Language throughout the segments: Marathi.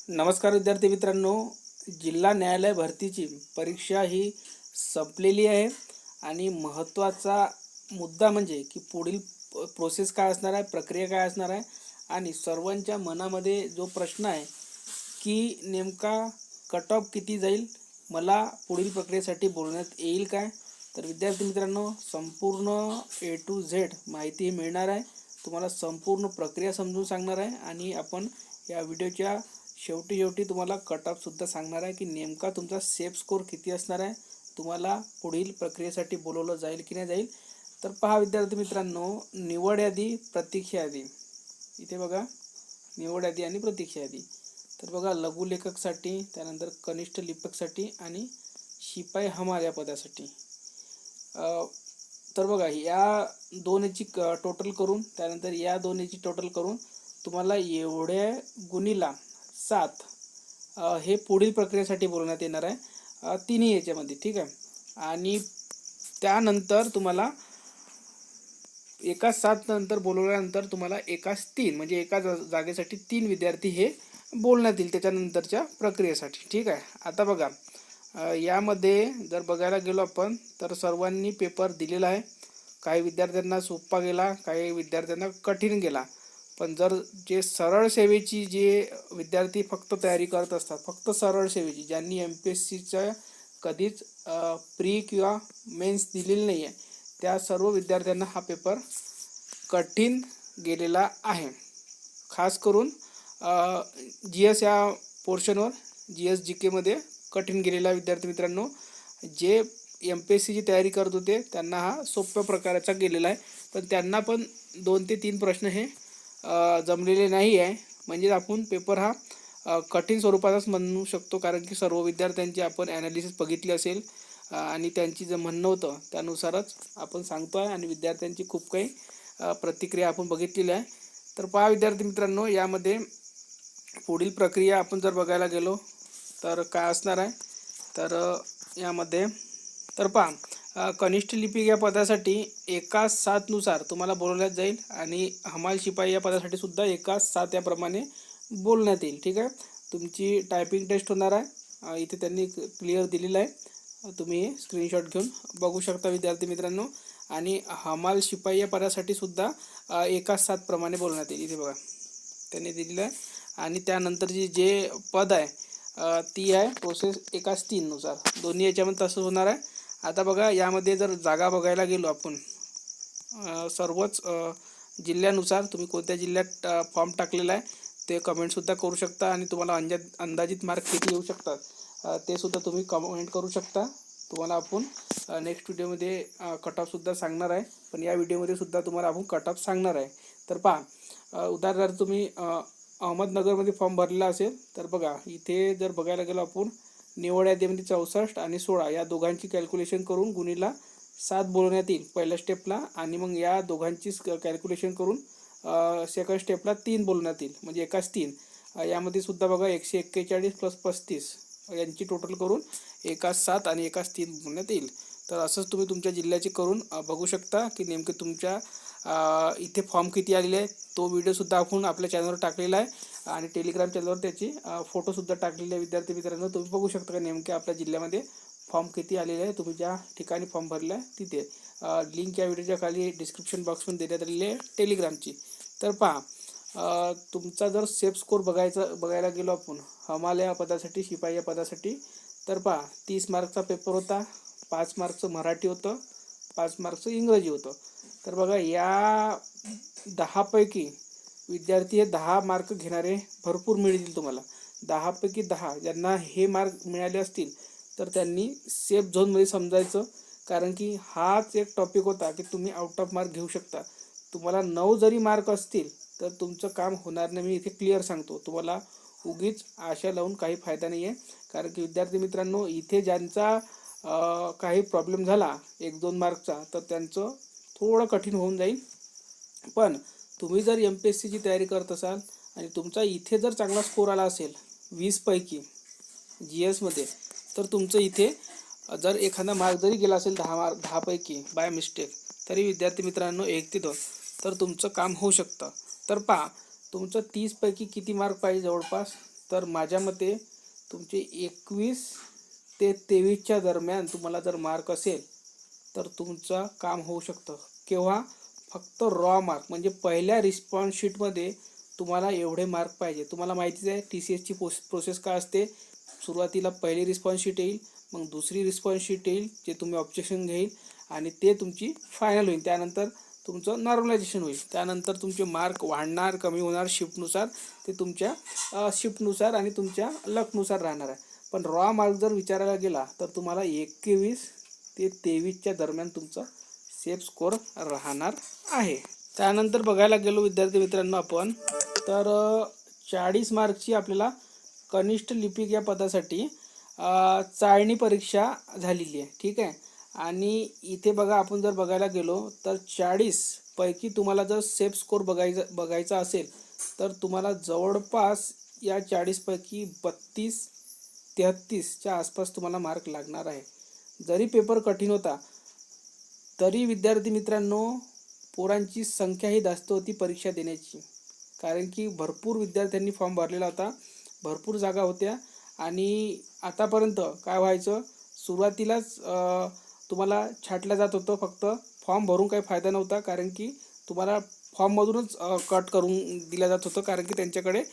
नमस्कार विद्यार्थी मित्रांनो, जिल्हा न्यायालय भरतीची परीक्षा ही संपलेली आहे आणि महत्त्वाचा मुद्दा म्हणजे की पुढील प्रोसेस काय असणार आहे, प्रक्रिया काय असणार आहे आणि सर्वांच्या मनामध्ये जो प्रश्न आहे की नेमका कट ऑफ किती जाईल, मला पुढील प्रक्रियेसाठी बोलण्यात येईल काय. तर विद्यार्थी मित्रांनो, संपूर्ण ए टू झेड माहिती मिळणार आहे. तुम्हाला संपूर्ण प्रक्रिया समजून सांगणार आहे आणि आपण या व्हिडिओच्या शेवटी तुम्हाला कट ऑफ सुद्धा सांगणार आहे की नेमका तुमचा सेफ स्कोर किती असणार आहे, तुम्हाला पुढील प्रक्रियेसाठी बोलवलं जाईल की नाही जाईल. तर पहा विद्यार्थी मित्रांनो, निवड यादी, प्रतीक्षा यादी. इथे बघा, निवड यादी आणि प्रतीक्षा यादी. तर बघा, लघुलेखकसाठी, त्यानंतर कनिष्ठ लिपकसाठी आणि शिपाई हमाल या पदासाठी. तर बघा, या दोन्हीची टोटल करून, त्यानंतर या दोन्हीची टोटल करून तुम्हाला एवढ्या गुणीला 7 हे पुढील प्रक्रियेसाठी बोलण्यात येणार आहे, तिन्ही याच्यामध्ये. ठीक आहे. आणि त्यानंतर तुम्हाला एका 7 नंतर बोलवल्यानंतर तुम्हाला एकाच 3 म्हणजे एका जागेसाठी 3 विद्यार्थी हे बोलण्यात येईल त्याच्यानंतरच्या प्रक्रियेसाठी. ठीक आहे. आता बघा, यामध्ये जर बघायला गेलो आपण तर सर्वांनी पेपर दिलेला आहे. काही विद्यार्थ्यांना सोपा गेला, काही विद्यार्थ्यांना कठीण गेला. पण जर जे सरळ सेवेची जे विद्यार्थी फक्त तयारी करत असतात, फक्त सरळ सेवेची, ज्यांनी MPSCचं कधीच प्री किंवा मेन्स दिलेली नाही आहे, त्या सर्व विद्यार्थ्यांना हा पेपर कठीण गेलेला आहे. खास करून GS या पोर्शनवर, GS GKमध्ये कठीण गेलेला विद्यार्थी मित्रांनो. जे MPSCची तयारी करत होते त्यांना हा सोप्या प्रकारचा गेलेला आहे, पण त्यांना पण 2 ते 3 प्रश्न हे जमलेले नाही आहे. म्हणजे आपण पेपर हा कठीण स्वरूपाचाच म्हणू शकतो, कारण की सर्व विद्यार्थ्यांची आपण ॲनालिसिस बघितली असेल आणि त्यांची जे म्हणणं होतं त्यानुसारच आपण सांगतो आहे आणि विद्यार्थ्यांची खूप काही प्रतिक्रिया आपण बघितलेली आहे. तर पहा विद्यार्थी मित्रांनो, यामध्ये पुढील प्रक्रिया आपण जर बघायला गेलो तर काय असणार आहे, तर यामध्ये तर पहा, कनिष्ठ लिपिक या पदासाठी एका 7 नुसार तुम्हाला बोलवण्यात जाईल आणि हमाल शिपाई या पदासाठी सुद्धा एका 7 याप्रमाणे बोलण्यात येईल. ठीक आहे. तुमची टायपिंग टेस्ट होणार आहे, इथे त्यांनी क्लिअर दिलेलं आहे, तुम्ही स्क्रीनशॉट घेऊन बघू शकता विद्यार्थी मित्रांनो. आणि हमाल शिपाई या पदासाठी सुद्धा एका 7 प्रमाणे बोलण्यात येईल. इथे बघा त्यांनी दिलेलं आहे. आणि त्यानंतरची जे पद आहे ती आहे प्रोसेस एकाच 3 नुसार, दोन्ही याच्यामध्ये तसं होणार आहे. आता बघा, यामध्ये जर जागा बघायला गेलो आपण, सर्वच जिल्ह्यानुसार तुम्ही कोणत्या जिल्ह्यात फॉर्म टाकलेला आहे ते कमेंटसुद्धा करू शकता आणि तुम्हाला अंदाजित मार्क किती येऊ शकतात ते सुद्धा तुम्ही कमेंट करू शकता. तुम्हाला आपण नेक्स्ट व्हिडिओमध्ये कट ऑफसुद्धा सांगणार आहे, पण या व्हिडिओमध्ये सुद्धा तुम्हाला आपण कट ऑफ सांगणार आहे. तर पहा, उदाहरणार्थ तुम्ही अहमदनगरमध्ये फॉर्म भरलेला असेल तर बघा, इथे जर बघायला गेलो आपण, निवड यादीमध्ये 64 आणि 16 या दोघांची कॅल्क्युलेशन करून गुणीला 7 बोलवण्यात येईल पहिल्या स्टेपला, आणि मग या दोघांचीच कॅल्क्युलेशन करून सेकंड स्टेपला 3 बोलवण्यात येईल, म्हणजे एकाच 3. यामध्ये सुद्धा बघा 141 + 35 यांची टोटल करून एकाच 7 आणि एकाच 3 बोलण्यात येईल. तर असंच तुम्ही तुमच्या जिल्ह्याचे करून बघू शकता की नेमके तुमच्या इथे फॉर्म किती आलेले आहेत. तो व्हिडिओसुद्धा आपण आपल्या चॅनलवर टाकलेला आहे आणि टेलिग्राम चॅनलवर त्याची फोटोसुद्धा टाकलेले आहे. विद्यार्थी मित्रांनो, तुम्ही बघू शकता का नेमके आपल्या जिल्ह्यामध्ये फॉर्म किती आलेले आहे, तुम्ही ज्या ठिकाणी फॉर्म भरला आहे तिथे. लिंक या व्हिडिओच्या खाली डिस्क्रिप्शन बॉक्समध्ये देण्यात आलेली आहे टेलिग्रामची. तर पहा, तुमचा जर सेफ स्कोर बघायला गेलो आपण हमाल या पदासाठी, शिपाई या पदासाठी, तर पहा 30 मार्कचा पेपर होता. 5 मार्कचं मराठी होतं, 5 मार्कचं इंग्रजी होतं. तर बघा, या 10 पैकी विद्यार्थी हे 10 मार्क घेणारे भरपूर मिळतील तुम्हाला. 10 पैकी 10 ज्यांना हे मार्क मिळाले असतील तर त्यांनी सेफ झोनमध्ये समजायचं, कारण की हाच एक टॉपिक होता की तुम्ही आउट ऑफ मार्क घेऊ शकता. तुम्हाला 9 जरी मार्क असतील तर तुमचं काम होणार नाही. मी इथे क्लिअर सांगतो, तुम्हाला उगीच आशा लावून काही फायदा नाही आहे. कारण की विद्यार्थी मित्रांनो, इथे ज्यांचा काही प्रॉब्लेम झाला 1-2 मार्कचा तर त्यांचं थोडं कठीण होऊन जाईल. पण तुम्ही जर MPSCची तयारी करत असाल आणि तुमचा इथे जर चांगला स्कोर आला असेल 20 पैकी GSमध्ये, तर तुमचं इथे जर एखादा मार्क जरी गेला असेल 10 पैकी बाय मिस्टेक, तरी विद्यार्थी मित्रांनो 1 ते 2 तर तुमचं काम होऊ शकतं. तर पहा, तुमचं 30 पैकी किती मार्क पाहिजे, जवळपास तर माझ्या मते तुमचे 21 ते 23च्या दरम्यान तुम्हाला जर मार्क असेल तर तुमचं काम होऊ शकतं. केव्हा? फक्त रॉ मार्क म्हणजे पहिल्या रिस्पॉन्स शीटमध्ये तुम्हाला एवढे मार्क पाहिजे. तुम्हाला माहितीच आहे TCSची प्रोसेस काय असते. सुरुवातीला पहिली रिस्पॉन्स शीट येईल, मग दुसरी रिस्पॉन्स शीट येईल जे तुम्ही ऑब्जेक्शन घेईल आणि ते तुमची फायनल होईल. त्यानंतर तुमचं नॉर्मलायझेशन होईल. त्यानंतर तुमचे मार्क वाढणार कमी होणार शिफ्टनुसार, ते तुमच्या शिफ्टनुसार आणि तुमच्या लकनुसार राहणार आहे. पण रॉ मार्क जर विचारायला गेला तर तुम्हाला 21 ते 23च्या दरम्यान तुमचा सेफ स्कोअर राहणार आहे. त्यानंतर बघायला गेलो विद्यार्थी मित्रांनो आपण, तर 40 मार्कची आपल्याला कनिष्ठ लिपिक या पदासाठी चाळणी परीक्षा झालेली आहे. ठीक आहे. आणि इथे बघा आपण जर बघायला गेलो तर 40 पैकी तुम्हाला जर सेफ स्कोअर बघायचा असेल तर तुम्हाला जवळपास या 40 पैकी 32-33च्या आसपास तुम्हाला मार्क लागणार आहे. जरी पेपर कठीण होता तरी विद्यार्थी मित्रांनो पोरांची संख्याही जास्त होती परीक्षा देण्याची, कारण की भरपूर विद्यार्थ्यांनी फॉर्म भरलेला होता, भरपूर जागा होत्या. आणि आतापर्यंत काय व्हायचं, सुरुवातीलाच तुम्हाला छाटलं जात होतं. फक्त फॉर्म भरून काही फायदा नव्हता, कारण की तुम्हाला फॉर्ममधूनच कट करून दिलं जात होतं, कारण की त्यांच्याकडे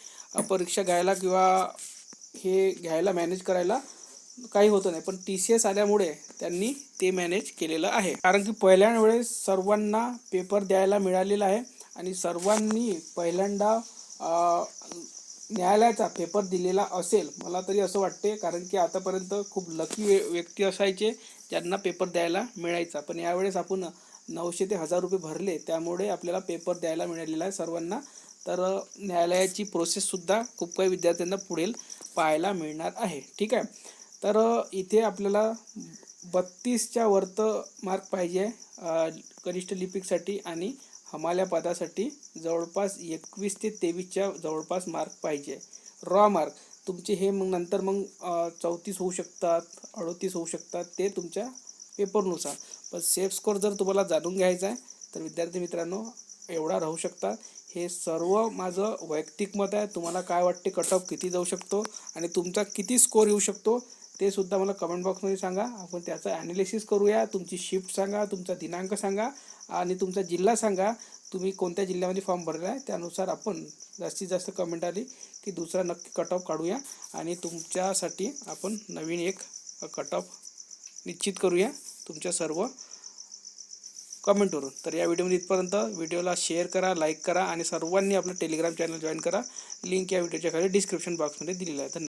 परीक्षा घ्यायला किंवा हे घ्यायला मॅनेज करायला काही होतं नाही. पण TCS आल्यामुळे त्यांनी ते मॅनेज केलेलं आहे, कारण की पहिल्या वेळेस सर्वांना पेपर द्यायला मिळालेला आहे आणि सर्वांनी पहिल्यांदा न्यायालयाचा पेपर दिलेला असेल मला तरी असं वाटते, कारण की आतापर्यंत खूप लकी व्यक्ती असायचे ज्यांना पेपर द्यायला मिळायचा. पण यावेळेस आपण 900 ते 1000 रुपये भरले, त्यामुळे आपल्याला पेपर द्यायला मिळालेला आहे सर्वांना. तर न्यायालयाची प्रोसेससुद्धा खूप काही विद्यार्थ्यांना पुढील पाहायला मिळणार आहे. ठीक आहे. तर इथे आपल्याला 32च्या वरतं मार्क पाहिजे कनिष्ठ लिपिकसाठी, आणि हमाल्या पदासाठी जवळपास 21 ते 23च्या जवळपास मार्क पाहिजे. रॉ मार्क तुमचे हे मग नंतर मग 34 होऊ शकतात, 38 होऊ शकतात, ते तुमच्या पेपरनुसार. पण सेफ स्कोअर जर तुम्हाला जाणून घ्यायचा आहे तर विद्यार्थी मित्रांनो एवढा राहू शकतात. हे सर्व माझं वैयक्तिक मत आहे. तुम्हाला काय वाटते कट ऑफ किती जाऊ शकतो आणि तुमचा किती स्कोअर येऊ शकतो ते सुद्धा मला कमेंट बॉक्समध्ये सांगा. आपण त्याचं ॲनालिसिस करूया. तुमची शिफ्ट सांगा, तुमचा दिनांक सांगा आणि तुमचा जिल्हा सांगा. तुम्ही कोणत्या जिल्ह्यामध्ये फॉर्म भरला आहे त्यानुसार आपण जास्तीत जास्त कमेंट आली की दुसरा नक्की कट ऑफ काढूया आणि तुमच्यासाठी आपण नवीन एक कट ऑफ निश्चित करूया तुमच्या सर्व कमेंटवरून. तर या व्हिडिओमध्ये इथपर्यंत. व्हिडिओला शेअर करा, लाईक करा आणि सर्वांनी आपलं टेलिग्राम चॅनल जॉईन करा. लिंक या व्हिडिओच्या खाली डिस्क्रिप्शन बॉक्समध्ये दिलेला आहे. धन्यवाद.